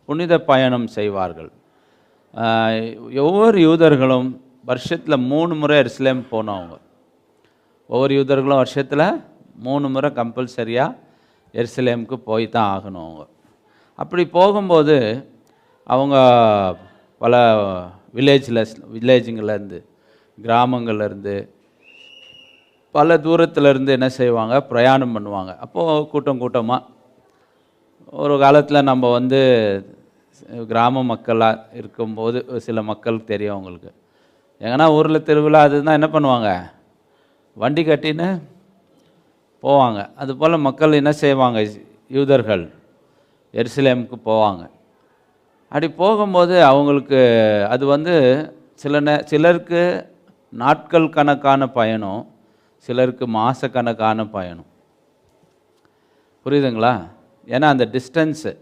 புனித பயணம் செய்வார்கள். ஒவ்வொரு யூதர்களும் வருஷத்தில் 3 முறை எருசலேம் போனவங்க. ஒவ்வொரு யூதர்களும் வருஷத்தில் 3 முறை கம்பல்சரியாக எருசலேமுக்கு போய் தான் ஆகணும் அவங்க. அப்படி போகும்போது அவங்க பல வில்லேஜுங்கள்லேருந்து, கிராமங்கள்லேருந்து, பல தூரத்துலேருந்து என்ன செய்வாங்க, பிரயாணம் பண்ணுவாங்க. அப்போது கூட்டம் கூட்டமாக, ஒரு காலத்தில் நம்ம கிராம மக்களாக இருக்கும்போது சில மக்களுக்கு தெரியும் அவங்களுக்கு, எங்கன்னா ஊரில் திருவிழா அதுதான் என்ன பண்ணுவாங்க, வண்டி கட்டின்னு போவாங்க. அதுபோல் மக்கள் என்ன செய்வாங்க, யூதர்கள் எருசலேமுக்கு போவாங்க. அப்படி போகும்போது அவங்களுக்கு அது சிலருக்கு நாட்கள் கணக்கான பயணம், சிலருக்கு மாதக்கணக்கான பயணம். புரியுதுங்களா? ஏன்னா அந்த டிஸ்டன்ஸு